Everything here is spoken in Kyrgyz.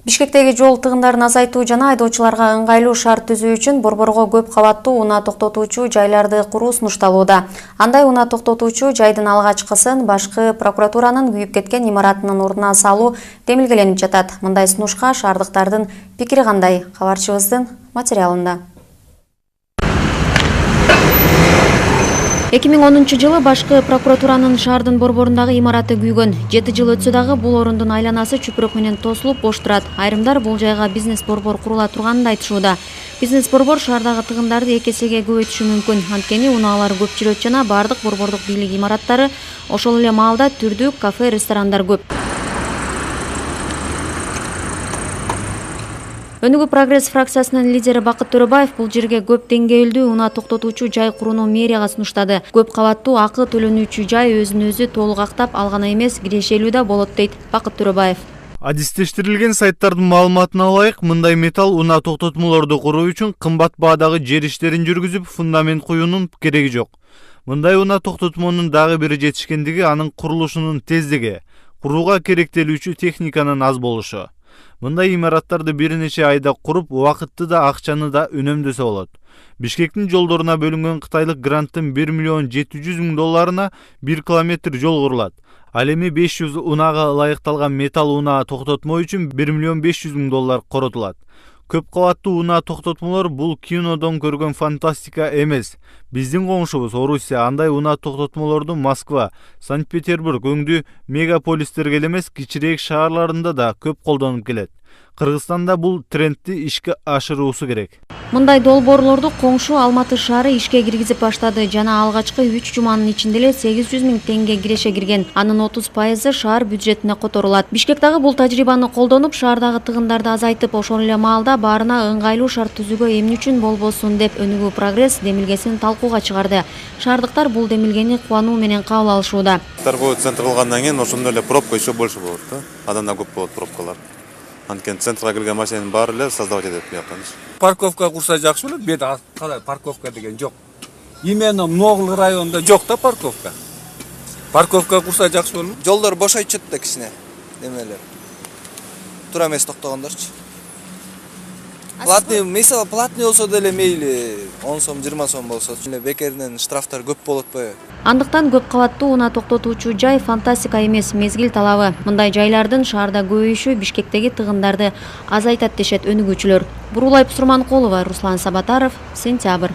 Бишкектеги жол тыгындарын азайтуу жана айдоочуларга ыңгайлуу шарт түзүү үчүн борборго көп кабаттуу унаа токтотуучу жайларды куруу сунушталууда. Андай унаа токтотуучу жайдын алгачкысын башкы прокуратуранын күйүп кеткен имаратынын ордуна салуу демилгеленип жатат. Мындай сунушка шаардыктардын пикири кандай? Кабарчыбыздын материалында. 2010 жылы башкы прокуратуранын шаардын борборундагы имараты күйгөн. 7 жыл өтсө дагы бул орундун айланасы чүпүрөк менен тосулуп бош турат. Айрымдар бул жайга бизнес борбор курула турганын айтышууда. Бизнес борбор шаардагы тыгындарды 2 эсеге көбөйтүшү мүмкүн. Анткени унаалар көп жүрөт жана бардык борбордук бийлик имараттары ошол эле маалда түрдүү кафе, ресторандар көп. Өнүгүү прогресс фракциясынын лидери Бакыт Төрөбаев бул жерге көп деңгээлдүү унаа токтотуучу жай курууну мэрияга сунуштады. Көп кабаттуу акы төлөнүүчү жай өзүн өзү толук актап алганы эмес, кирешелүү да болот дейт Бакыт Төрөбаев. Адистештирилген сайттардын маалыматына ылайык, мындай металл унаа токтотмолорду куруу үчүн кымбат баадагы жер иштерин жүргүзүп, фундамент куюунун кереги жок. Мындай унаа токтотмонун дагы бир жетишкендиги анын курулушунун тездиги, курууга керектелүүчү техниканын аз болушу. Мындай имараттарды бир нече айда куруп, убакытты да акчаны да үнөмдөсө болот. Бишкектин жолдоруна бөлүнгөн кытайлык гранттын 1 миллион 700 миң долларына 1 километр жол курулат. Ал эми 500 унаага ылайыкталган металл унаа токтотмо үчүн 1 миллион 500 миң доллар коротулат. Көп кабаттуу унаа токтотмолор бул кинодон көргөн фантастика эмес. Биздин коңшубуз Орусия андай унаа токтотмолорду Москва, Санкт-Петербург өңдүү мегаполистерге элемес, кичирээк шаарларында да көп колдонуп келет. Кыргызстанда бул трендти ишке ашыруусу керек. Мындай долбоорлорду коңшу Алматы шаары ишке киргизип баштады жана алгачкы 3 жуманын ичинде эле 800 миң теңге киреше кирген. Анын 30% шаар бюджетине которулат. Бишкек дагы бул тажрыйбаны колдонуп, шаардагы тыгындарды азайтып, ошол эле маалда баарына ыңгайлуу шарт түзүүгө эмне үчүн болбосун деп Өнүгүү прогресс демилгесин талкууга чыгарды. Шаардыктар бул демилгени кубануу менен кабыл алышууда. Торговый центр кылгандан кийин ошондой эле пробка еще больше болот да. Адамдар көп болот пробкалар. Анткени центрга кирген машинанын баары эле создавать этет бияктан. Парковка курса жакшы болот. Бет калай парковка деген жок. Именно Ноғыл районунда жок да парковка. Парковка курса жакшы болот. Жолдор бошойт да кичине. Немелер. Тура эмес токтогондорчу. Платный, мисалы платный болсо деле мейли 10 сом, 20 сом болсо, бекеринен штрафтар көп болот бо. Андыктан көп кабаттуу унаа токтотуучу жай фантастика эмес, мезгил талабы. Мындай жайлардын шаарда көбөйүшү Бишкектеги тыгындарды азайтат дешет өнүгүүчүлөр. Бурулай Пусурманкулова, Руслан Сабатаров, Сентябрь.